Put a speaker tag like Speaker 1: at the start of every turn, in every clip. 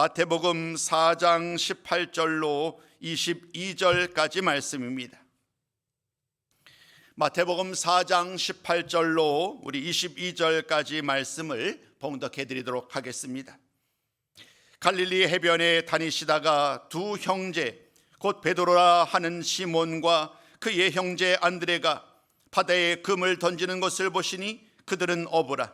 Speaker 1: 마태복음 4장 18절로 22절까지 말씀입니다. 마태복음 4장 18절로 우리 22절까지 말씀을 봉독해 드리도록 하겠습니다. 갈릴리 해변에 다니시다가 두 형제 곧 베드로라 하는 시몬과 그의 형제 안드레가 바다에 금을 던지는 것을 보시니 그들은 어부라.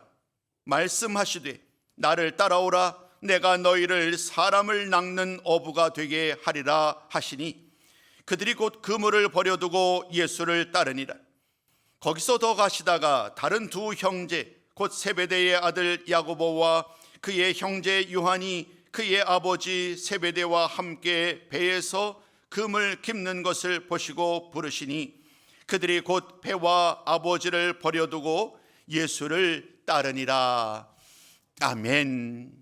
Speaker 1: 말씀하시되 나를 따라오라. 내가 너희를 사람을 낚는 어부가 되게 하리라 하시니 그들이 곧 그물을 버려두고 예수를 따르니라. 거기서 더 가시다가 다른 두 형제 곧 세베대의 아들 야고보와 그의 형제 요한이 그의 아버지 세베대와 함께 배에서 금을 깁는 것을 보시고 부르시니 그들이 곧 배와 아버지를 버려두고 예수를 따르니라. 아멘.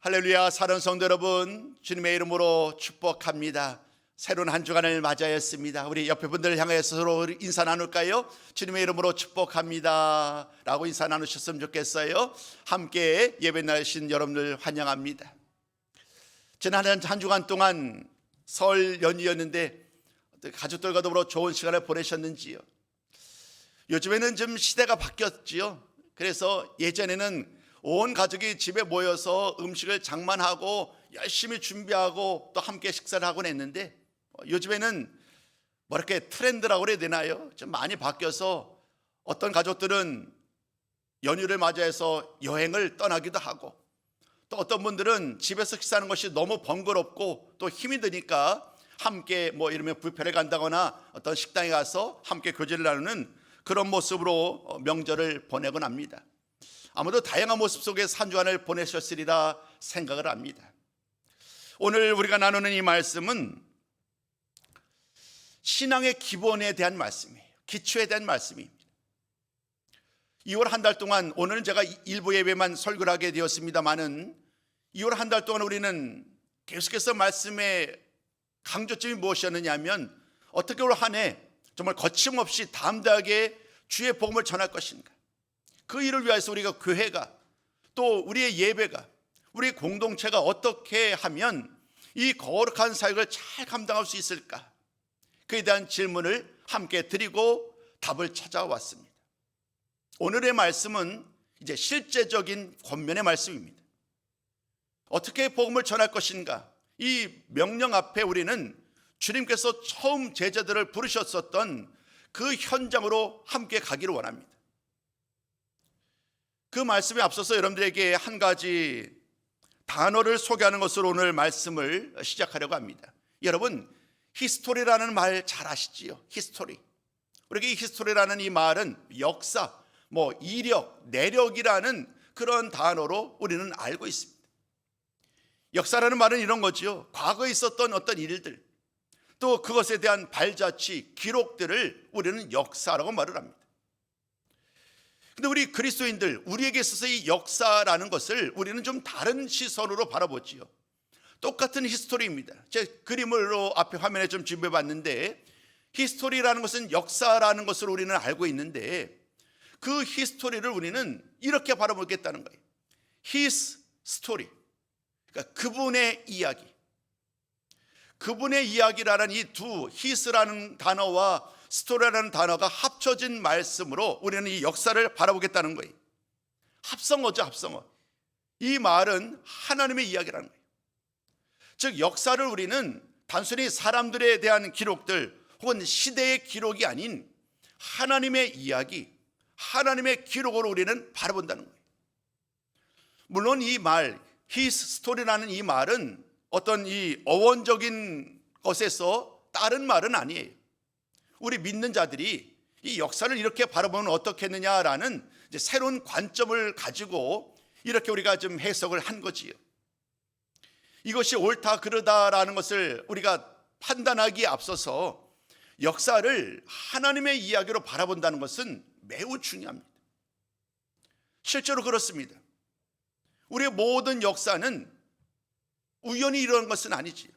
Speaker 1: 할렐루야. 사랑하는 성도 여러분, 주님의 이름으로 축복합니다. 새로운 한 주간을 맞이하였습니다. 우리 옆에 분들을 향해서 서로 인사 나눌까요? 주님의 이름으로 축복합니다 라고 인사 나누셨으면 좋겠어요. 함께 예배 나신 여러분들 환영합니다. 지난 한 주간 동안 설 연휴였는데 가족들과 더불어 좋은 시간을 보내셨는지요? 요즘에는 좀 시대가 바뀌었지요. 그래서 예전에는 온 가족이 집에 모여서 음식을 장만하고 열심히 준비하고 또 함께 식사를 하곤 했는데 요즘에는 뭐 이렇게 트렌드라고 그래야 되나요? 좀 많이 바뀌어서 어떤 가족들은 연휴를 맞이해서 여행을 떠나기도 하고 또 어떤 분들은 집에서 식사하는 것이 너무 번거롭고 또 힘이 드니까 함께 뭐 이러면 뷔페를 간다거나 어떤 식당에 가서 함께 교제를 나누는 그런 모습으로 명절을 보내곤 합니다. 아무도 다양한 모습 속에서 한 주간을 보내셨으리라 생각을 합니다. 오늘 우리가 나누는 이 말씀은 신앙의 기본에 대한 말씀이에요. 기초에 대한 말씀입니다. 2월 한 달 동안, 오늘은 제가 일부 예배만 설교를 하게 되었습니다마는 2월 한 달 동안 우리는 계속해서 말씀의 강조점이 무엇이었느냐 하면 어떻게 올 한 해 정말 거침없이 담대하게 주의 복음을 전할 것인가, 그 일을 위해서 우리가 교회가 또 우리의 예배가 우리 공동체가 어떻게 하면 이 거룩한 사역을 잘 감당할 수 있을까, 그에 대한 질문을 함께 드리고 답을 찾아왔습니다. 오늘의 말씀은 이제 실제적인 권면의 말씀입니다. 어떻게 복음을 전할 것인가, 이 명령 앞에 우리는 주님께서 처음 제자들을 부르셨었던 그 현장으로 함께 가기를 원합니다. 그 말씀에 앞서서 여러분들에게 한 가지 단어를 소개하는 것으로 오늘 말씀을 시작하려고 합니다. 여러분, 히스토리라는 말 잘 아시지요? 히스토리. 우리가 이 히스토리라는 이 말은 역사, 이력, 내력이라는 그런 단어로 우리는 알고 있습니다. 역사라는 말은 이런 거지요. 과거에 있었던 어떤 일들, 또 그것에 대한 발자취, 기록들을 우리는 역사라고 말을 합니다. 근데 우리 그리스도인들, 우리에게 있어서 이 역사라는 것을 우리는 좀 다른 시선으로 바라보지요. 똑같은 히스토리입니다. 제 그림으로 앞에 화면에 좀 준비해 봤는데, 히스토리라는 것은 역사라는 것을 우리는 알고 있는데 그 히스토리를 우리는 이렇게 바라보겠다는 거예요. His story. 그러니까 그분의 이야기. 그분의 이야기라는 이 두, his라는 단어와 스토리라는 단어가 합쳐진 말씀으로 우리는 이 역사를 바라보겠다는 거예요. 합성어죠, 합성어. 이 말은 하나님의 이야기라는 거예요. 즉 역사를 우리는 단순히 사람들에 대한 기록들 혹은 시대의 기록이 아닌 하나님의 이야기, 하나님의 기록으로 우리는 바라본다는 거예요. 물론 이 말, his story라는 이 말은 어떤 이 어원적인 것에서 다른 말은 아니에요. 우리 믿는 자들이 이 역사를 이렇게 바라보면 어떻겠느냐라는 이제 새로운 관점을 가지고 이렇게 우리가 좀 해석을 한 거지요. 이것이 옳다 그르다라는 것을 우리가 판단하기에 앞서서 역사를 하나님의 이야기로 바라본다는 것은 매우 중요합니다. 실제로 그렇습니다. 우리의 모든 역사는 우연히 일어난 것은 아니지요.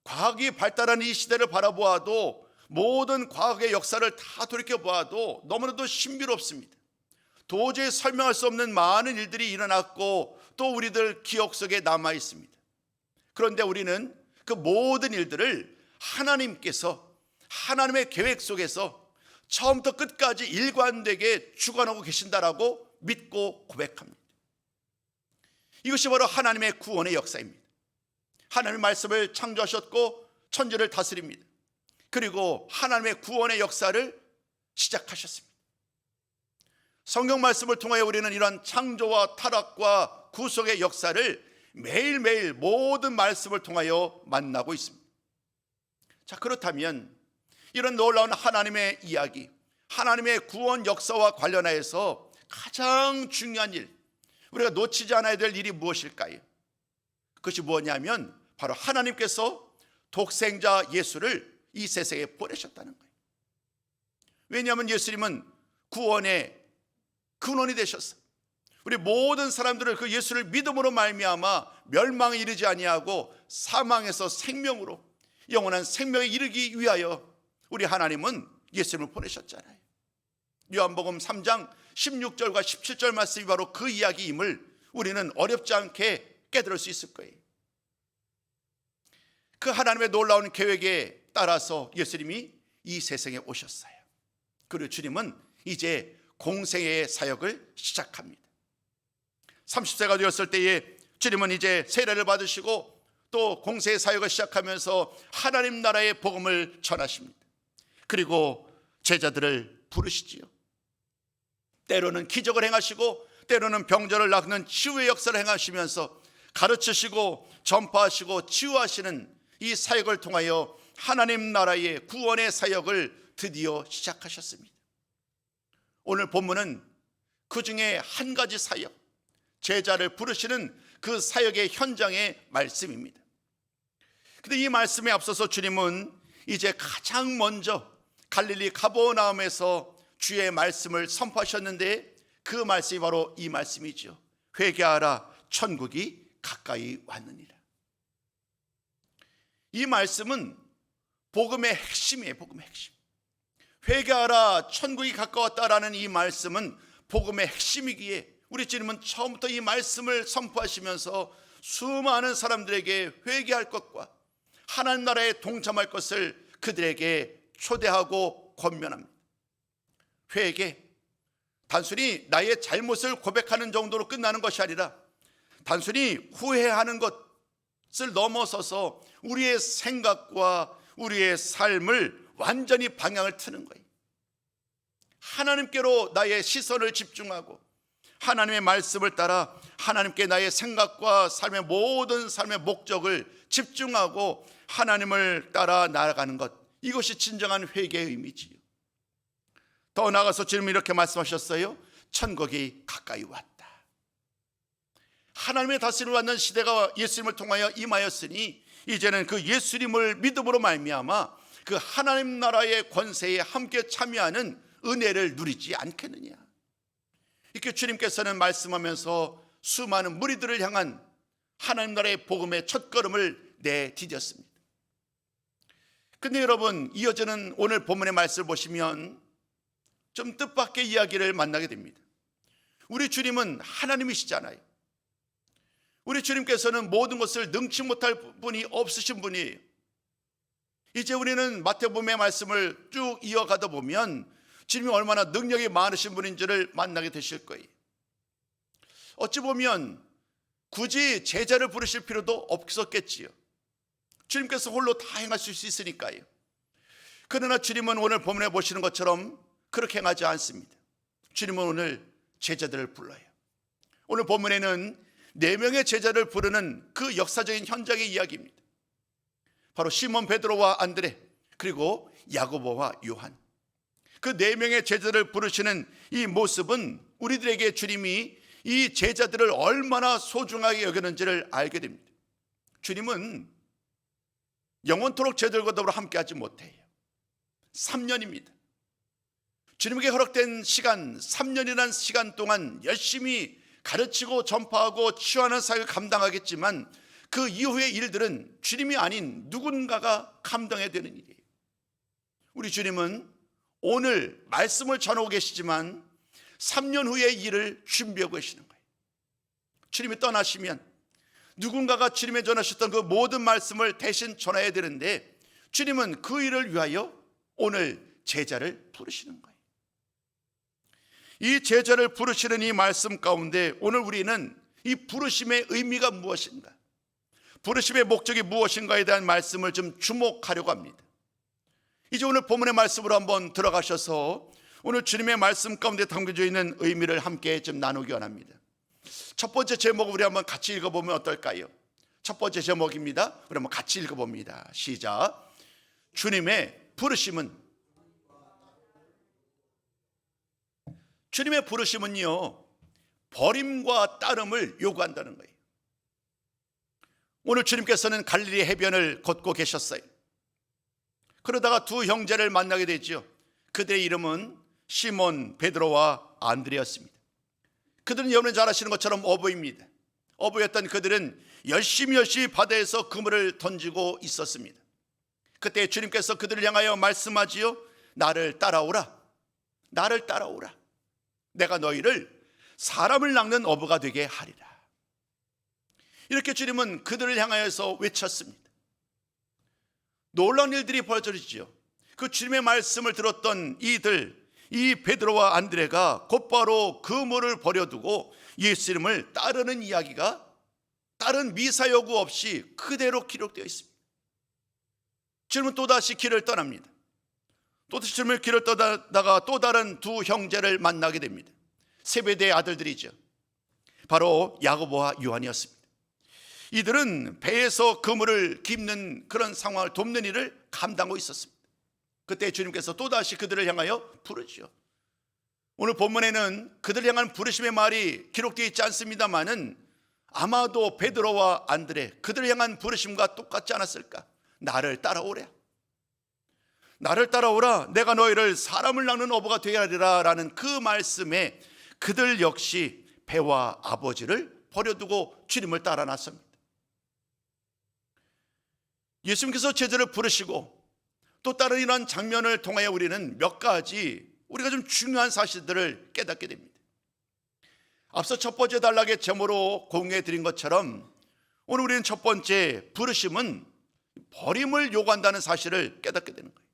Speaker 1: 과학이 발달하는 이 시대를 바라보아도 모든 과학의 역사를 다 돌이켜보아도 너무나도 신비롭습니다. 도저히 설명할 수 없는 많은 일들이 일어났고 또 우리들 기억 속에 남아 있습니다. 그런데 우리는 그 모든 일들을 하나님께서 하나님의 계획 속에서 처음부터 끝까지 일관되게 주관하고 계신다라고 믿고 고백합니다. 이것이 바로 하나님의 구원의 역사입니다. 하나님의 말씀을 창조하셨고 천지를 다스립니다. 그리고 하나님의 구원의 역사를 시작하셨습니다. 성경 말씀을 통하여 우리는 이러한 창조와 타락과 구속의 역사를 매일매일 모든 말씀을 통하여 만나고 있습니다. 자, 그렇다면 이런 놀라운 하나님의 이야기, 하나님의 구원 역사와 관련하여서 가장 중요한 일, 우리가 놓치지 않아야 될 일이 무엇일까요? 그것이 뭐냐면 바로 하나님께서 독생자 예수를 이 세상에 보내셨다는 거예요. 왜냐하면 예수님은 구원의 근원이 되셨어요. 우리 모든 사람들을 그 예수를 믿음으로 말미암아 멸망에 이르지 아니하고 사망에서 생명으로 영원한 생명에 이르기 위하여 우리 하나님은 예수님을 보내셨잖아요. 요한복음 3장 16절과 17절 말씀이 바로 그 이야기임을 우리는 어렵지 않게 깨달을 수 있을 거예요. 그 하나님의 놀라운 계획에 따라서 예수님이 이 세상에 오셨어요. 그리고 주님은 이제 공생애의 사역을 시작합니다. 30세가 되었을 때에 주님은 이제 세례를 받으시고 또 공생의 사역을 시작하면서 하나님 나라의 복음을 전하십니다. 그리고 제자들을 부르시지요. 때로는 기적을 행하시고 때로는 병자를 낫는 치유의 역사를 행하시면서 가르치시고 전파하시고 치유하시는 이 사역을 통하여 하나님 나라의 구원의 사역을 드디어 시작하셨습니다. 오늘 본문은 그 중에 한 가지 사역, 제자를 부르시는 그 사역의 현장의 말씀입니다. 그런데 이 말씀에 앞서서 주님은 이제 가장 먼저 갈릴리 가버나움에서 주의 말씀을 선포하셨는데 그 말씀이 바로 이 말씀이죠. 회개하라, 천국이 가까이 왔느니라. 이 말씀은 복음의 핵심이에요. 복음의 핵심. 회개하라, 천국이 가까웠다라는 이 말씀은 복음의 핵심이기에 우리 주님은 처음부터 이 말씀을 선포하시면서 수많은 사람들에게 회개할 것과 하나님 나라에 동참할 것을 그들에게 초대하고 권면합니다. 회개, 단순히 나의 잘못을 고백하는 정도로 끝나는 것이 아니라 단순히 후회하는 것을 넘어서서 우리의 생각과 우리의 삶을 완전히 방향을 트는 거예요. 하나님께로 나의 시선을 집중하고 하나님의 말씀을 따라 하나님께 나의 생각과 삶의 모든 삶의 목적을 집중하고 하나님을 따라 나아가는 것, 이것이 진정한 회개의 의미지요. 더 나아가서 주님은 이렇게 말씀하셨어요. 천국이 가까이 왔다. 하나님의 다스림을 받는 시대가 예수님을 통하여 임하였으니 이제는 그 예수님을 믿음으로 말미암아 그 하나님 나라의 권세에 함께 참여하는 은혜를 누리지 않겠느냐. 이렇게 주님께서는 말씀하면서 수많은 무리들을 향한 하나님 나라의 복음의 첫걸음을 내디뎠습니다. 근데 여러분, 이어지는 오늘 본문의 말씀을 보시면 좀 뜻밖의 이야기를 만나게 됩니다. 우리 주님은 하나님이시잖아요. 우리 주님께서는 모든 것을 능치 못할 분이 없으신 분이에요. 이제 우리는 마태복음의 말씀을 쭉 이어가다 보면 주님이 얼마나 능력이 많으신 분인지를 만나게 되실 거예요. 어찌 보면 굳이 제자를 부르실 필요도 없었겠지요. 주님께서 홀로 다 행하실 수 있으니까요. 그러나 주님은 오늘 본문에 보시는 것처럼 그렇게 행하지 않습니다. 주님은 오늘 제자들을 불러요. 오늘 본문에는 4명의 제자를 부르는 그 역사적인 현장의 이야기입니다. 바로 시몬 베드로와 안드레, 그리고 야고보와 요한, 그 4명의 제자들을 부르시는 이 모습은 우리들에게 주님이 이 제자들을 얼마나 소중하게 여기는지를 알게 됩니다. 주님은 영원토록 제자들과 더불어 함께하지 못해요. 3년입니다. 주님에게 허락된 시간 3년이라는 시간 동안 열심히 가르치고 전파하고 치유하는 사역을 감당하겠지만 그 이후의 일들은 주님이 아닌 누군가가 감당해야 되는 일이에요. 우리 주님은 오늘 말씀을 전하고 계시지만 3년 후의 일을 준비하고 계시는 거예요. 주님이 떠나시면 누군가가 주님의 전하셨던 그 모든 말씀을 대신 전해야 되는데 주님은 그 일을 위하여 오늘 제자를 부르시는 거예요. 이 제자를 부르시는 이 말씀 가운데 오늘 우리는 이 부르심의 의미가 무엇인가, 부르심의 목적이 무엇인가에 대한 말씀을 좀 주목하려고 합니다. 이제 오늘 본문의 말씀으로 한번 들어가셔서 오늘 주님의 말씀 가운데 담겨져 있는 의미를 함께 좀 나누기 원합니다. 첫 번째 제목을 우리 한번 같이 읽어보면 어떨까요? 첫 번째 제목입니다. 우리 한번 같이 읽어봅니다. 시작. 주님의 부르심은. 주님의 부르심은요, 버림과 따름을 요구한다는 거예요. 오늘 주님께서는 갈릴리 해변을 걷고 계셨어요. 그러다가 두 형제를 만나게 되죠. 그들의 이름은 시몬, 베드로와 안드레였습니다. 그들은 여러분이 잘 아시는 것처럼 어부입니다. 어부였던 그들은 열심히 바다에서 그물을 던지고 있었습니다. 그때 주님께서 그들을 향하여 말씀하지요. 나를 따라오라. 나를 따라오라. 내가 너희를 사람을 낚는 어부가 되게 하리라. 이렇게 주님은 그들을 향하여서 외쳤습니다. 놀라운 일들이 벌어지죠. 그 주님의 말씀을 들었던 이 베드로와 안드레가 곧바로 그물을 버려두고 예수 이름을 따르는 이야기가 다른 미사 여구 없이 그대로 기록되어 있습니다. 주님은 또다시 길을 떠납니다. 또다시 주님의 길을 떠나다가 또 다른 두 형제를 만나게 됩니다. 세베대의 아들들이죠. 바로 야고보와 요한이었습니다. 이들은 배에서 그물을 깁는 그런 상황을 돕는 일을 감당하고 있었습니다. 그때 주님께서 또다시 그들을 향하여 부르죠. 오늘 본문에는 그들을 향한 부르심의 말이 기록되어 있지 않습니다만은 아마도 베드로와 안드레 그들을 향한 부르심과 똑같지 않았을까? 나를 따라오래. 나를 따라오라. 내가 너희를 사람을 낚는 어부가 되게 하리라 라는 그 말씀에 그들 역시 배와 아버지를 버려두고 주님을 따라 나섭니다. 예수님께서 제자를 부르시고 또 다른 이런 장면을 통하여 우리는 몇 가지 우리가 좀 중요한 사실들을 깨닫게 됩니다. 앞서 첫 번째 단락의 제목으로 공유해 드린 것처럼 오늘 우리는 첫 번째 부르심은 버림을 요구한다는 사실을 깨닫게 되는 거예요.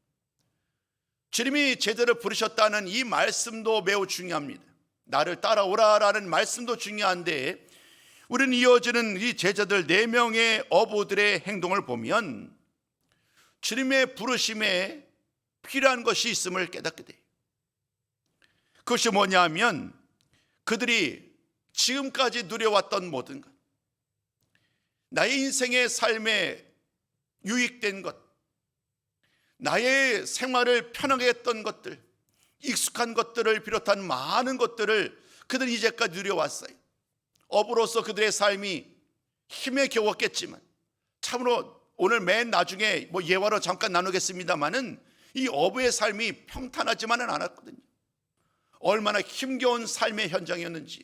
Speaker 1: 주님이 제자를 부르셨다는 이 말씀도 매우 중요합니다. 나를 따라오라라는 말씀도 중요한데 우리는 이어지는 이 제자들 4명의 어부들의 행동을 보면 주님의 부르심에 필요한 것이 있음을 깨닫게 돼요. 그것이 뭐냐 하면 그들이 지금까지 누려왔던 모든 것, 나의 인생의 삶에 유익된 것, 나의 생활을 편하게 했던 것들, 익숙한 것들을 비롯한 많은 것들을 그들이 이제까지 누려왔어요. 어부로서 그들의 삶이 힘에 겨웠겠지만 참으로 오늘 맨 나중에 예화로 잠깐 나누겠습니다마는 이 어부의 삶이 평탄하지만은 않았거든요. 얼마나 힘겨운 삶의 현장이었는지.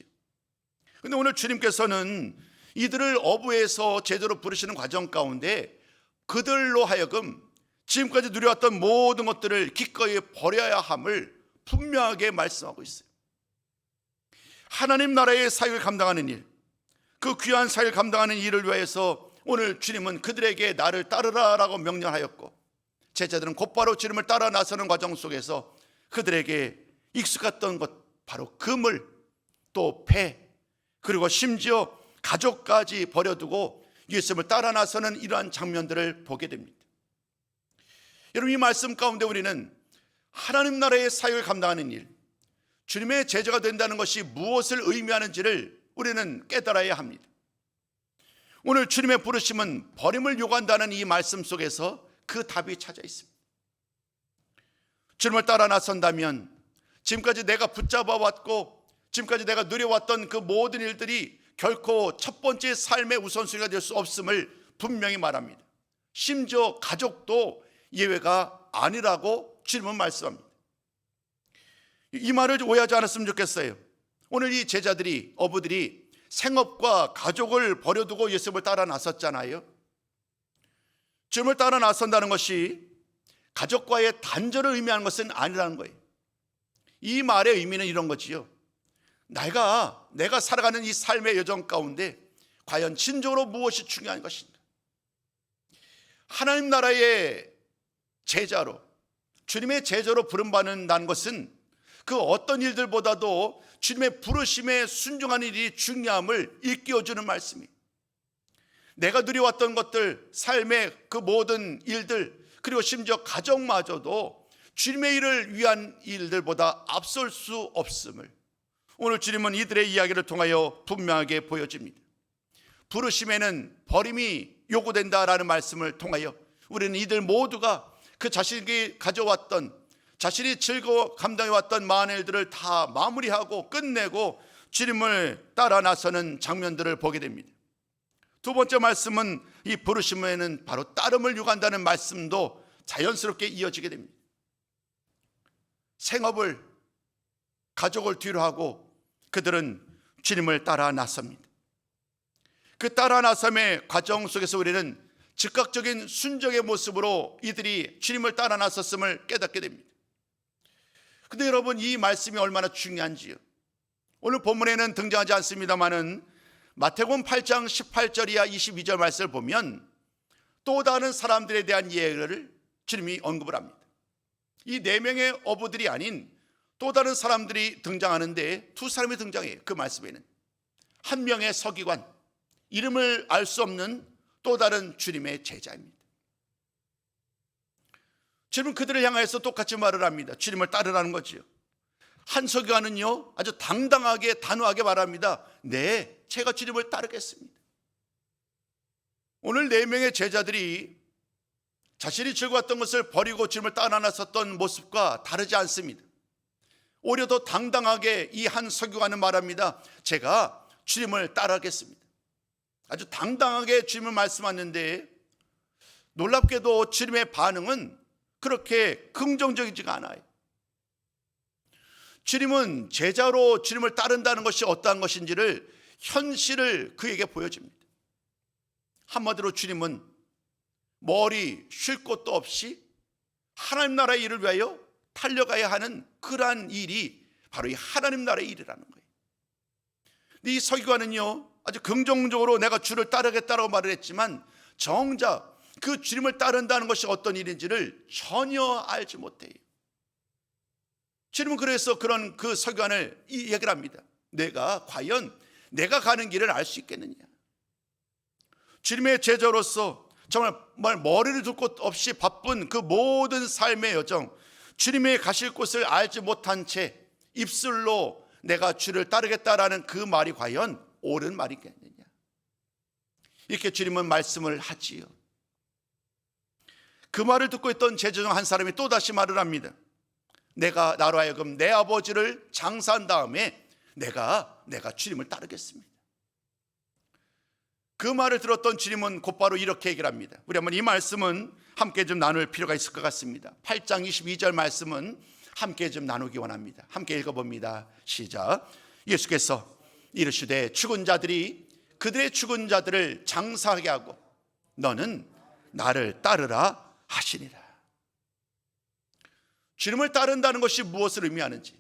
Speaker 1: 그런데 오늘 주님께서는 이들을 어부에서 제대로 부르시는 과정 가운데 그들로 하여금 지금까지 누려왔던 모든 것들을 기꺼이 버려야 함을 분명하게 말씀하고 있어요. 하나님 나라의 사역을 감당하는 일, 그 귀한 사역을 감당하는 일을 위해서 오늘 주님은 그들에게 나를 따르라라고 명령하였고 제자들은 곧바로 주님을 따라 나서는 과정 속에서 그들에게 익숙했던 것, 바로 그물, 또 배, 그리고 심지어 가족까지 버려두고 예수님을 따라 나서는 이러한 장면들을 보게 됩니다. 여러분, 이 말씀 가운데 우리는 하나님 나라의 사역을 감당하는 일, 주님의 제자가 된다는 것이 무엇을 의미하는지를 우리는 깨달아야 합니다. 오늘 주님의 부르심은 버림을 요구한다는 이 말씀 속에서 그 답이 찾아 있습니다. 주님을 따라 나선다면 지금까지 내가 붙잡아 왔고 지금까지 내가 누려왔던 그 모든 일들이 결코 첫 번째 삶의 우선순위가 될 수 없음을 분명히 말합니다. 심지어 가족도 예외가 아니라고 주님은 말씀합니다. 이 말을 오해하지 않았으면 좋겠어요. 오늘 이 제자들이, 어부들이 생업과 가족을 버려두고 예수님을 따라 나섰잖아요. 주님을 따라 나선다는 것이 가족과의 단절을 의미하는 것은 아니라는 거예요. 이 말의 의미는 이런 거지요. 내가 살아가는 이 삶의 여정 가운데 과연 진정으로 무엇이 중요한 것인가? 하나님 나라의 제자로, 주님의 제자로 부름받는다는 것은 그 어떤 일들보다도 주님의 부르심에 순종하는 일이 중요함을 일깨워주는 말씀이에요. 내가 누려왔던 것들, 삶의 그 모든 일들, 그리고 심지어 가정마저도 주님의 일을 위한 일들보다 앞설 수 없음을 오늘 주님은 이들의 이야기를 통하여 분명하게 보여줍니다. 부르심에는 버림이 요구된다라는 말씀을 통하여 우리는 이들 모두가 그 자신이 가져왔던, 자신이 즐거워 감당해왔던 많은 일들을 다 마무리하고 끝내고 주님을 따라 나서는 장면들을 보게 됩니다. 두 번째 말씀은 이 부르심에는 바로 따름을 요구한다는 말씀도 자연스럽게 이어지게 됩니다. 생업을, 가족을 뒤로 하고 그들은 주님을 따라 나섭니다. 그 따라 나섬의 과정 속에서 우리는 즉각적인 순종의 모습으로 이들이 주님을 따라 나섰음을 깨닫게 됩니다. 근데 여러분, 이 말씀이 얼마나 중요한지요. 오늘 본문에는 등장하지 않습니다만은 마태복음 8장 18절 이하 22절 말씀을 보면 또 다른 사람들에 대한 예를 주님이 언급을 합니다. 이 네 명의 어부들이 아닌 또 다른 사람들이 등장하는데 두 사람이 등장해요. 그 말씀에는 한 명의 서기관, 이름을 알 수 없는 또 다른 주님의 제자입니다. 주님은 그들을 향해서 똑같이 말을 합니다. 주님을 따르라는 거지요. 한 서기관은요, 아주 당당하게 단호하게 말합니다. 네, 제가 주님을 따르겠습니다. 오늘 네 명의 제자들이 자신이 즐거웠던 것을 버리고 주님을 따라 나섰던 모습과 다르지 않습니다. 오히려 더 당당하게 이 한 서기관은 말합니다. 제가 주님을 따르겠습니다. 아주 당당하게 주님을 말씀하는데 놀랍게도 주님의 반응은 그렇게 긍정적이지가 않아요. 주님은 제자로 주님을 따른다는 것이 어떠한 것인지를 현실을 그에게 보여줍니다. 한마디로 주님은 머리 쉴 곳도 없이 하나님 나라의 일을 위하여 달려가야 하는 그러한 일이 바로 이 하나님 나라의 일이라는 거예요. 근데 이 서기관은요, 아주 긍정적으로 내가 주를 따르겠다라고 말을 했지만 정작 그 주님을 따른다는 것이 어떤 일인지를 전혀 알지 못해요. 주님은 그래서 그런 그 서기관을 이 얘기를 합니다. 내가 과연 내가 가는 길을 알 수 있겠느냐. 주님의 제자로서 정말 머리를 둘 곳 없이 바쁜 그 모든 삶의 여정, 주님의 가실 곳을 알지 못한 채 입술로 내가 주를 따르겠다라는 그 말이 과연 옳은 말이겠느냐. 이렇게 주님은 말씀을 하지요. 그 말을 듣고 있던 제자 중 한 사람이 또다시 말을 합니다. 내가 나로 하여금 내 아버지를 장사한 다음에 내가 주님을 따르겠습니다. 그 말을 들었던 주님은 곧바로 이렇게 얘기를 합니다. 우리 한번 이 말씀은 함께 좀 나눌 필요가 있을 것 같습니다. 8장 22절 말씀은 함께 좀 나누기 원합니다. 함께 읽어봅니다. 시작. 예수께서 이르시되 죽은 자들이 그들의 죽은 자들을 장사하게 하고 너는 나를 따르라 하시니라. 주님을 따른다는 것이 무엇을 의미하는지,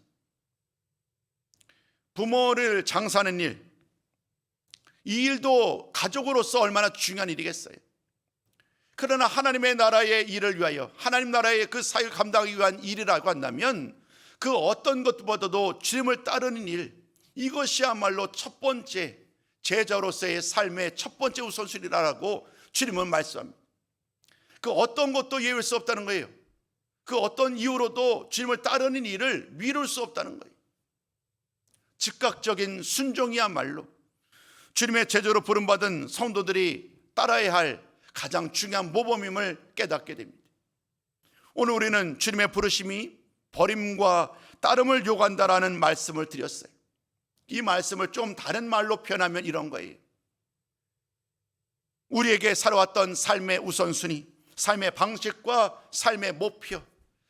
Speaker 1: 부모를 장사하는 일, 이 일도 가족으로서 얼마나 중요한 일이겠어요. 그러나 하나님의 나라의 일을 위하여, 하나님 나라의 그 사역을 감당하기 위한 일이라고 한다면 그 어떤 것보다도 주님을 따르는 일, 이것이야말로 첫 번째 제자로서의 삶의 첫 번째 우선순위라고 주님은 말씀합니다. 그 어떤 것도 예외일 수 없다는 거예요. 그 어떤 이유로도 주님을 따르는 일을 미룰 수 없다는 거예요. 즉각적인 순종이야말로 주님의 제자로 부름받은 성도들이 따라야 할 가장 중요한 모범임을 깨닫게 됩니다. 오늘 우리는 주님의 부르심이 버림과 따름을 요구한다라는 말씀을 드렸어요. 이 말씀을 좀 다른 말로 표현하면 이런 거예요. 우리에게 살아왔던 삶의 우선순위, 삶의 방식과 삶의 목표,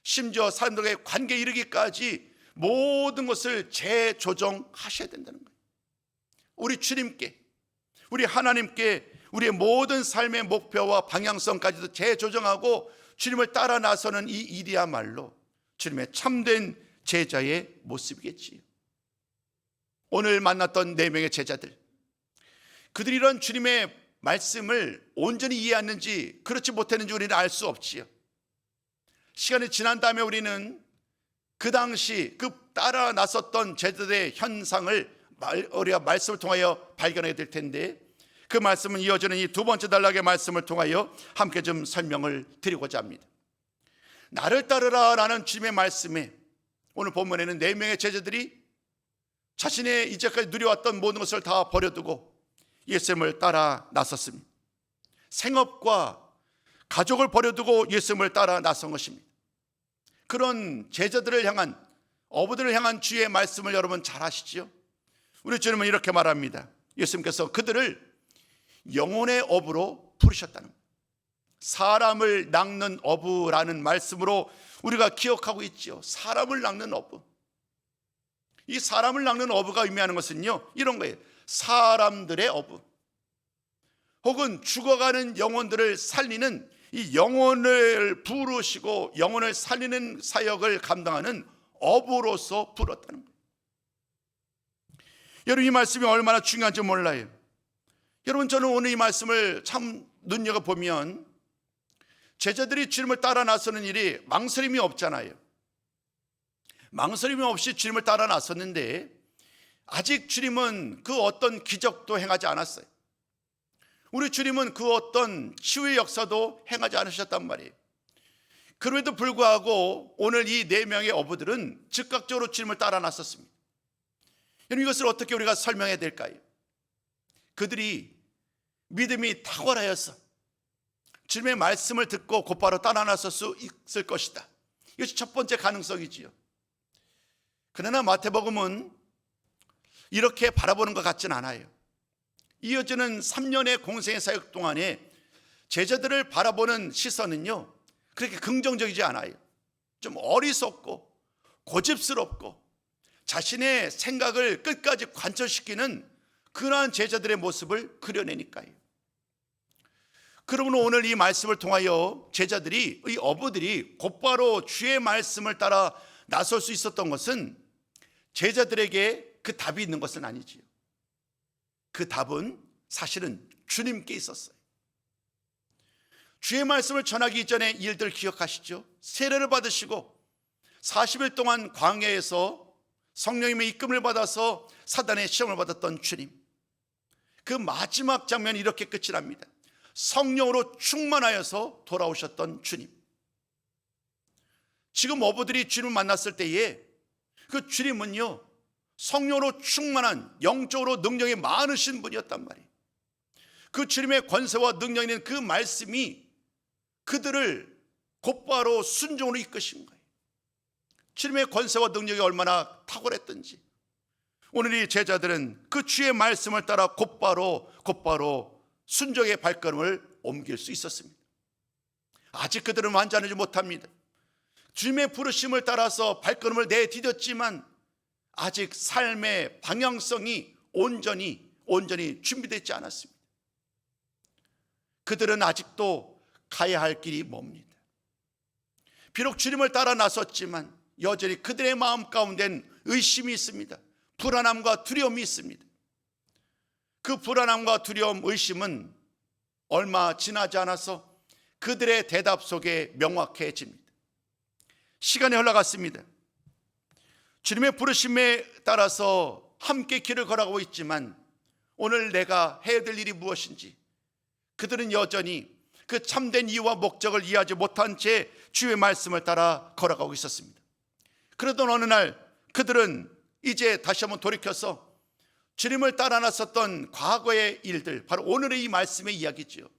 Speaker 1: 심지어 사람들과의 관계에 이르기까지 모든 것을 재조정하셔야 된다는 거예요. 우리 주님께, 우리 하나님께 우리의 모든 삶의 목표와 방향성까지도 재조정하고 주님을 따라 나서는 이 일이야말로 주님의 참된 제자의 모습이겠지요. 오늘 만났던 4명의 제자들, 그들이 이런 주님의 말씀을 온전히 이해했는지 그렇지 못했는지 우리는 알 수 없지요. 시간이 지난 다음에 우리는 그 당시 그 따라 나섰던 제자들의 현상을 우리가 말씀을 통하여 발견하게 될 텐데, 그 말씀은 이어지는 이 2번째 단락의 말씀을 통하여 함께 좀 설명을 드리고자 합니다. 나를 따르라 라는 주님의 말씀에 오늘 본문에는 4명의 제자들이 자신의 이제까지 누려왔던 모든 것을 다 버려두고 예수님을 따라 나섰습니다. 생업과 가족을 버려두고 예수님을 따라 나선 것입니다. 그런 제자들을 향한, 어부들을 향한 주의 말씀을 여러분 잘 아시죠? 우리 주님은 이렇게 말합니다. 예수님께서 그들을 영혼의 어부로 부르셨다는 거예요. 사람을 낚는 어부라는 말씀으로 우리가 기억하고 있지요. 사람을 낚는 어부. 이 사람을 낚는 어부가 의미하는 것은요, 이런 거예요. 사람들의 어부, 혹은 죽어가는 영혼들을 살리는, 이 영혼을 부르시고 영혼을 살리는 사역을 감당하는 어부로서 불렀다는 거예요. 여러분, 이 말씀이 얼마나 중요한지 몰라요. 여러분, 저는 오늘 이 말씀을 참 눈여겨보면 제자들이 주님을 따라 나서는 일이 망설임이 없잖아요. 망설임이 없이 주님을 따라 나섰는데 아직 주님은 그 어떤 기적도 행하지 않았어요. 우리 주님은 그 어떤 치유의 역사도 행하지 않으셨단 말이에요. 그럼에도 불구하고 오늘 이 4명의 어부들은 즉각적으로 주님을 따라 나섰습니다. 여러분, 이것을 어떻게 우리가 설명해야 될까요? 그들이 믿음이 탁월하여서 주님의 말씀을 듣고 곧바로 따라 나설 수 있을 것이다. 이것이 첫 번째 가능성이지요. 그러나 마태복음은 이렇게 바라보는 것 같진 않아요. 이어지는 3년의 공생의 사역 동안에 제자들을 바라보는 시선은요, 그렇게 긍정적이지 않아요. 좀 어리석고 고집스럽고 자신의 생각을 끝까지 관철시키는 그러한 제자들의 모습을 그려내니까요. 그러므로 오늘 이 말씀을 통하여 제자들이, 이 어부들이 곧바로 주의 말씀을 따라 나설 수 있었던 것은 제자들에게 그 답이 있는 것은 아니지요. 그 답은 사실은 주님께 있었어요. 주의 말씀을 전하기 이전에 일들 기억하시죠? 세례를 받으시고 40일 동안 광야에서 성령님의 이끌림을 받아서 사단의 시험을 받았던 주님, 그 마지막 장면이 이렇게 끝이 납니다. 성령으로 충만하여서 돌아오셨던 주님. 지금 어부들이 주님을 만났을 때에 그 주님은요, 성령으로 충만한, 영적으로 능력이 많으신 분이었단 말이에요. 그 주님의 권세와 능력이 있는 그 말씀이 그들을 곧바로 순종으로 이끄신 거예요. 주님의 권세와 능력이 얼마나 탁월했던지 오늘 이 제자들은 그 주의 말씀을 따라 곧바로 순종의 발걸음을 옮길 수 있었습니다. 아직 그들은 완전하지 못합니다. 주님의 부르심을 따라서 발걸음을 내디뎠지만 아직 삶의 방향성이 온전히 준비되지 않았습니다. 그들은 아직도 가야 할 길이 멉니다. 비록 주님을 따라 나섰지만 여전히 그들의 마음 가운데는 의심이 있습니다. 불안함과 두려움이 있습니다. 그 불안함과 두려움, 의심은 얼마 지나지 않아서 그들의 대답 속에 명확해집니다. 시간이 흘러갔습니다. 주님의 부르심에 따라서 함께 길을 걸어가고 있지만 오늘 내가 해야 될 일이 무엇인지 그들은 여전히 그 참된 이유와 목적을 이해하지 못한 채 주의 말씀을 따라 걸어가고 있었습니다. 그러던 어느 날 그들은 이제 다시 한번 돌이켜서 주님을 따라 나섰던 과거의 일들, 바로 오늘의 이 말씀의 이야기지요.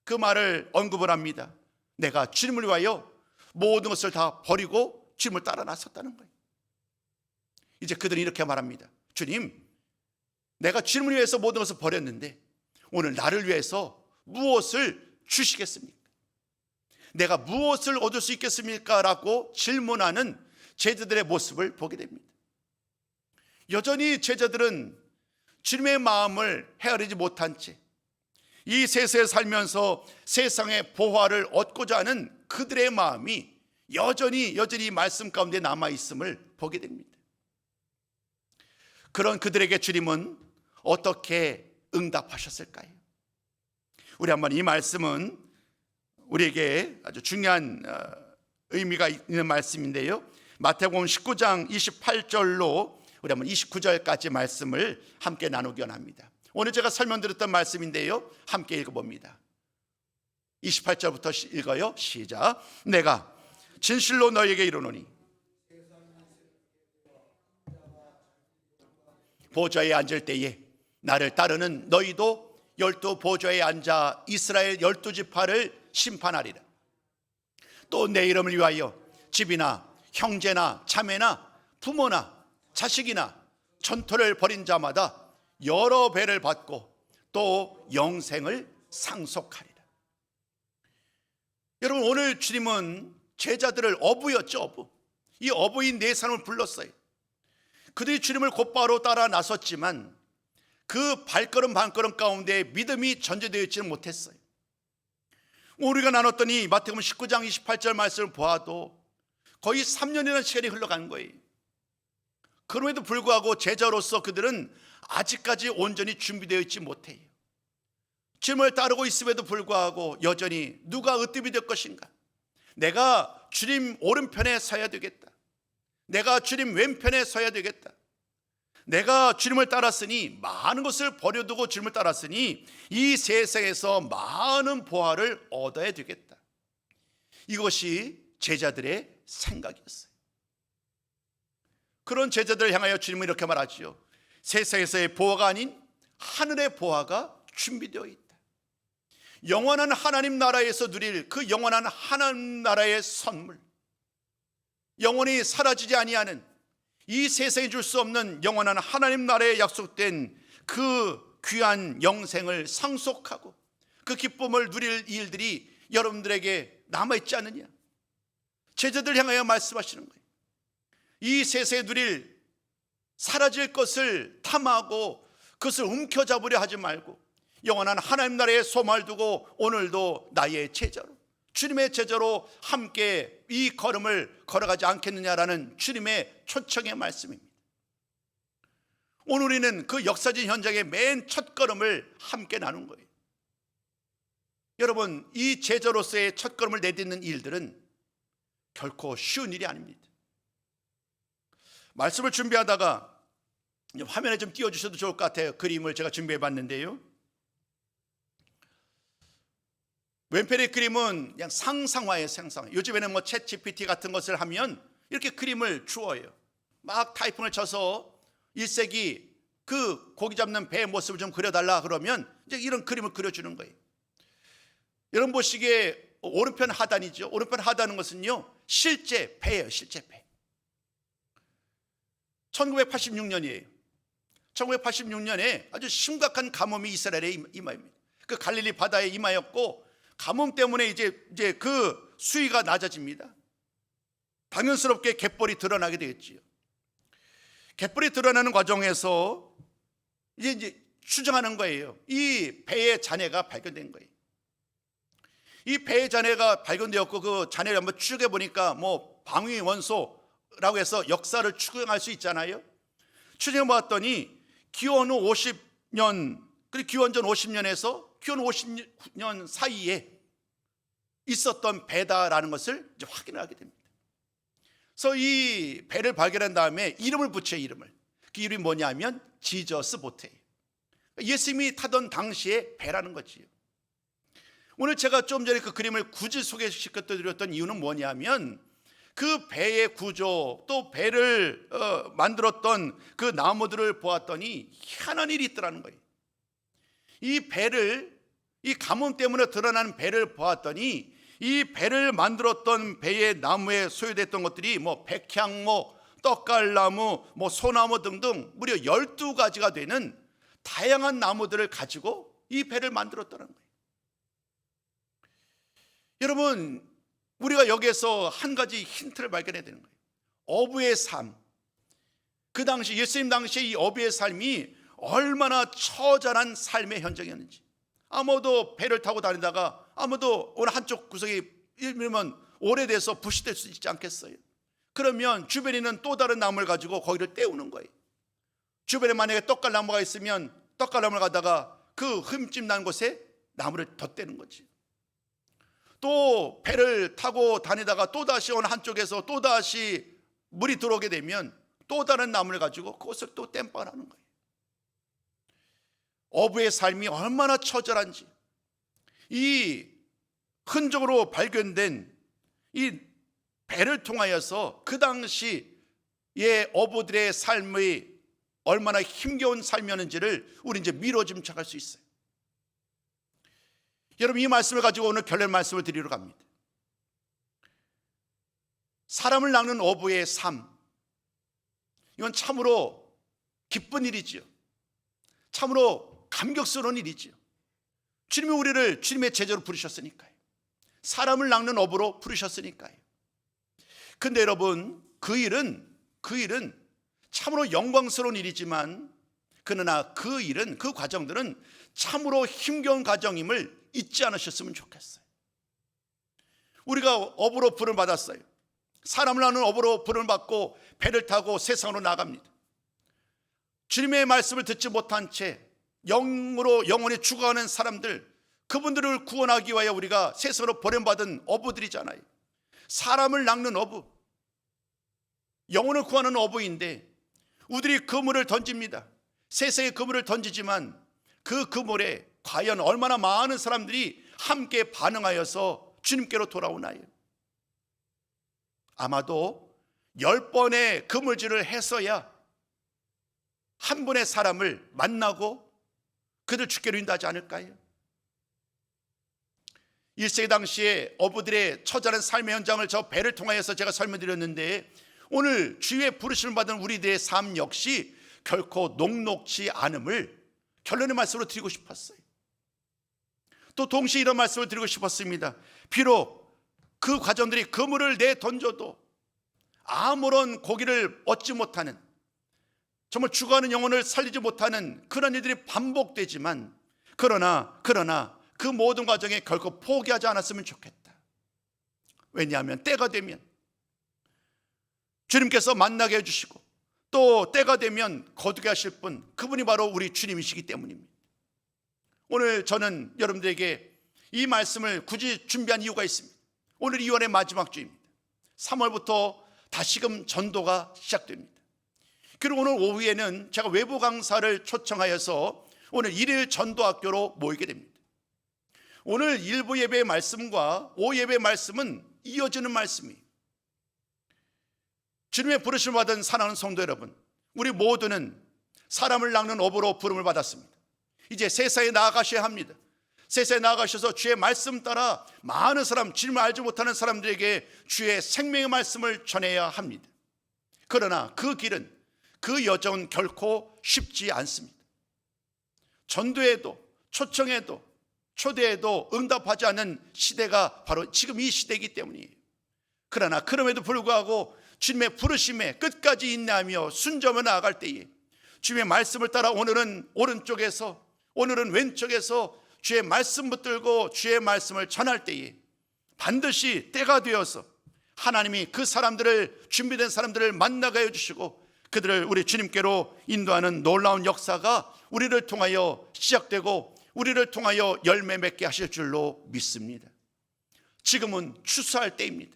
Speaker 1: 그 말을 언급을 합니다. 내가 주님을 위하여 모든 것을 다 버리고 주님을 따라 나섰다는 거예요. 이제 그들은 이렇게 말합니다. 주님, 내가 주님을 위해서 모든 것을 버렸는데 오늘 나를 위해서 무엇을 주시겠습니까? 내가 무엇을 얻을 수 있겠습니까? 라고 질문하는 제자들의 모습을 보게 됩니다. 여전히 제자들은 주님의 마음을 헤아리지 못한 채 이 세상에 살면서 세상의 보화를 얻고자 하는 그들의 마음이 여전히 말씀 가운데 남아있음을 보게 됩니다. 그런 그들에게 주님은 어떻게 응답하셨을까요? 우리 한번 이 말씀은 우리에게 아주 중요한 의미가 있는 말씀인데요, 마태복음 19장 28절로 우리 한번 29절까지 말씀을 함께 나누기 원합니다. 오늘 제가 설명드렸던 말씀인데요, 함께 읽어봅니다. 28절부터 읽어요. 시작. 내가 진실로 너희에게 이르노니 보좌에 앉을 때에 나를 따르는 너희도 12 보좌에 앉아 이스라엘 12지파를 심판하리라. 또 내 이름을 위하여 집이나 형제나 자매나 부모나 자식이나 전토를 벌인 자마다 여러 배를 받고 또 영생을 상속하리라. 여러분, 오늘 주님은 제자들을 어부였죠, 어부. 이 어부인 네 사람을 불렀어요. 그들이 주님을 곧바로 따라 나섰지만 그 발걸음 반걸음 가운데 믿음이 전제되어 있지는 못했어요. 우리가 나눴던 이 마태복음 19장 28절 말씀을 보아도 거의 3년이라는 시간이 흘러간 거예요. 그럼에도 불구하고 제자로서 그들은 아직까지 온전히 준비되어 있지 못해요. 주님을 따르고 있음에도 불구하고 여전히 누가 으뜸이 될 것인가? 내가 주님 오른편에 서야 되겠다. 내가 주님 왼편에 서야 되겠다. 내가 주님을 따랐으니, 많은 것을 버려두고 주님을 따랐으니 이 세상에서 많은 보화를 얻어야 되겠다. 이것이 제자들의 생각이었어요. 그런 제자들을 향하여 주님은 이렇게 말하지요. 세상에서의 보화가 아닌 하늘의 보화가 준비되어 있다. 영원한 하나님 나라에서 누릴 그 영원한 하나님 나라의 선물, 영원히 사라지지 아니하는 이 세상에 줄 수 없는 영원한 하나님 나라에 약속된 그 귀한 영생을 상속하고 그 기쁨을 누릴 일들이 여러분들에게 남아있지 않느냐? 제자들 향하여 말씀하시는 거예요. 이 세상에 누릴 사라질 것을 탐하고 그것을 움켜잡으려 하지 말고 영원한 하나님 나라에 소망을 두고 오늘도 나의 제자로, 주님의 제자로 함께 이 걸음을 걸어가지 않겠느냐라는 주님의 초청의 말씀입니다. 오늘 우리는 그 역사적 현장의 맨 첫 걸음을 함께 나눈 거예요. 여러분, 이 제자로서의 첫 걸음을 내딛는 일들은 결코 쉬운 일이 아닙니다. 말씀을 준비하다가 화면에 좀 띄워주셔도 좋을 것 같아요. 그림을 제가 준비해 봤는데요, 왼편의 그림은 그냥 상상화예요. 상상화. 요즘에는 뭐 챗 GPT 같은 것을 하면 이렇게 그림을 주어요. 막 타이핑을 쳐서 1세기 그 고기 잡는 배의 모습을 좀 그려달라 그러면 이제 이런 그림을 그려주는 거예요. 여러분 보시기에 오른편 하단이죠. 오른편 하단은 것은요, 실제 배예요. 실제 배. 1986년이에요. 1986년에 아주 심각한 가뭄이 이스라엘에 임하입니다. 그 갈릴리 바다에 임하였고 가뭄 때문에 이제 그 수위가 낮아집니다. 당연스럽게 갯벌이 드러나게 되겠지요. 갯벌이 드러나는 과정에서 이제 추정하는 거예요. 이 배의 잔해가 발견된 거예요. 이 배의 잔해가 발견되었고 그 잔해를 한번 추적해 보니까 뭐 방위 원소라고 해서 역사를 추정할 수 있잖아요. 추정해 봤더니 기원 후 50년, 그리고 기원 전 50년에서 기원 50년 사이에 있었던 배다라는 것을 이제 확인을 하게 됩니다. 그래서 이 배를 발견한 다음에 이름을 붙여요. 이름을. 그 이름이 뭐냐면 지저스 보트예요. 예수님이 타던 당시의 배라는 거지요. 오늘 제가 좀 전에 그 그림을 굳이 소개시켜드렸던 이유는 뭐냐면 그 배의 구조, 또 배를 만들었던 그 나무들을 보았더니 희한한 일이 있더라는 거예요. 이 배를, 이 가뭄 때문에 드러나는 배를 보았더니 이 배를 만들었던 배의 나무에 소유됐던 것들이 뭐 백향목, 떡갈나무, 뭐 소나무 등등 무려 12가지가 되는 다양한 나무들을 가지고 이 배를 만들었다는 거예요. 여러분, 우리가 여기에서 한 가지 힌트를 발견해야 되는 거예요. 어부의 삶. 그 당시 예수님 당시에 이 어부의 삶이 얼마나 처절한 삶의 현장이었는지. 아무도 배를 타고 다니다가 아무도 어느 한쪽 구석이 일면 오래돼서 부식될 수 있지 않겠어요? 그러면 주변에 있는 또 다른 나무를 가지고 거기를 때우는 거예요. 주변에 만약에 떡갈나무가 있으면 떡갈나무를 가다가 그 흠집 난 곳에 나무를 덧대는 거지. 또 배를 타고 다니다가 또다시 어느 한쪽에서 또다시 물이 들어오게 되면 또 다른 나무를 가지고 그것을 또 땜빵을 하는 거예요. 어부의 삶이 얼마나 처절한지, 이 흔적으로 발견된 이 배를 통하여서 그 당시의 어부들의 삶의 얼마나 힘겨운 삶이었는지를 우리 이제 미뤄 짐작할 수 있어요. 여러분, 이 말씀을 가지고 오늘 결론 말씀을 드리러 갑니다. 사람을 낚는 어부의 삶, 이건 참으로 기쁜 일이지요. 참으로 감격스러운 일이지요. 주님이 우리를 주님의 제자로 부르셨으니까요. 사람을 낚는 어부로 부르셨으니까요. 근데 여러분, 그 일은 참으로 영광스러운 일이지만, 그러나 그 일은, 그 과정들은 참으로 힘겨운 과정임을 잊지 않으셨으면 좋겠어요. 우리가 어부로 부름을 받았어요. 사람을 낚는 어부로 부름을 받고 배를 타고 세상으로 나갑니다. 주님의 말씀을 듣지 못한 채 영으로 영원히 죽어가는 사람들, 그분들을 구원하기 위하여 우리가 세상으로 버림받은 어부들이잖아요. 사람을 낚는 어부, 영혼을 구하는 어부인데 우리들이 그물을 던집니다. 세상에 그물을 던지지만 그 그물에 과연 얼마나 많은 사람들이 함께 반응하여서 주님께로 돌아오나요? 아마도 10번의 그물질을 해서야 한 분의 사람을 만나고 그들 주께로 인도하지 않을까요? 1세기 당시에 어부들의 처절한 삶의 현장을 저 배를 통하여서 제가 설명드렸는데, 오늘 주의 부르심을 받은 우리들의 삶 역시 결코 녹록지 않음을 결론의 말씀으로 드리고 싶었어요. 또 동시에 이런 말씀을 드리고 싶었습니다. 비록 그 과정들이 그물을 내던져도 아무런 고기를 얻지 못하는, 정말 죽어가는 영혼을 살리지 못하는 그런 일들이 반복되지만, 그러나 그 모든 과정에 결코 포기하지 않았으면 좋겠다. 왜냐하면 때가 되면 주님께서 만나게 해주시고, 또 때가 되면 거두게 하실 분, 그분이 바로 우리 주님이시기 때문입니다. 오늘 저는 여러분들에게 이 말씀을 굳이 준비한 이유가 있습니다. 오늘 2월의 마지막 주입니다. 3월부터 다시금 전도가 시작됩니다. 그리고 오늘 오후에는 제가 외부 강사를 초청하여서 오늘 1일 전도학교로 모이게 됩니다. 오늘 일부 예배의 말씀과 오후 예배의 말씀은 이어지는 말씀이에요. 주님의 부르심을 받은 사랑하는 성도 여러분, 우리 모두는 사람을 낚는 어부로 부름을 받았습니다. 이제 세상에 나아가셔야 합니다. 세상에 나아가셔서 주의 말씀 따라 많은 사람, 주님을 알지 못하는 사람들에게 주의 생명의 말씀을 전해야 합니다. 그러나 그 길은, 그 여정은 결코 쉽지 않습니다. 전도에도, 초청에도, 초대에도 응답하지 않는 시대가 바로 지금 이 시대이기 때문이에요. 그러나 그럼에도 불구하고 주님의 부르심에 끝까지 인내하며 순종하며 나아갈 때에 주님의 말씀을 따라 오늘은 오른쪽에서, 오늘은 왼쪽에서 주의 말씀 붙들고 주의 말씀을 전할 때에 반드시 때가 되어서 하나님이 그 사람들을, 준비된 사람들을 만나게 해주시고 그들을 우리 주님께로 인도하는 놀라운 역사가 우리를 통하여 시작되고 우리를 통하여 열매 맺게 하실 줄로 믿습니다. 지금은 추수할 때입니다.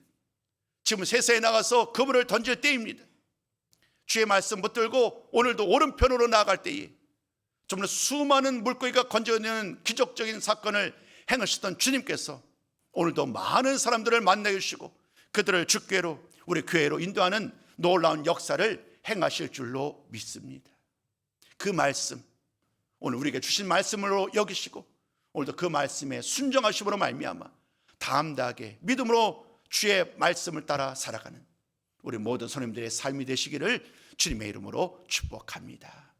Speaker 1: 지금 세상에 나가서 그물을 던질 때입니다. 주의 말씀 붙들고 오늘도 오른편으로 나아갈 때에 정말 수많은 물고기가 건져내는 기적적인 사건을 행하시던 주님께서 오늘도 많은 사람들을 만나게 해주시고 그들을 주께로, 우리 교회로 인도하는 놀라운 역사를 행하실 줄로 믿습니다. 그 말씀, 오늘 우리에게 주신 말씀으로 여기시고 오늘도 그 말씀에 순종하심으로 말미암아 담대하게 믿음으로 주의 말씀을 따라 살아가는 우리 모든 성도님들의 삶이 되시기를 주님의 이름으로 축복합니다.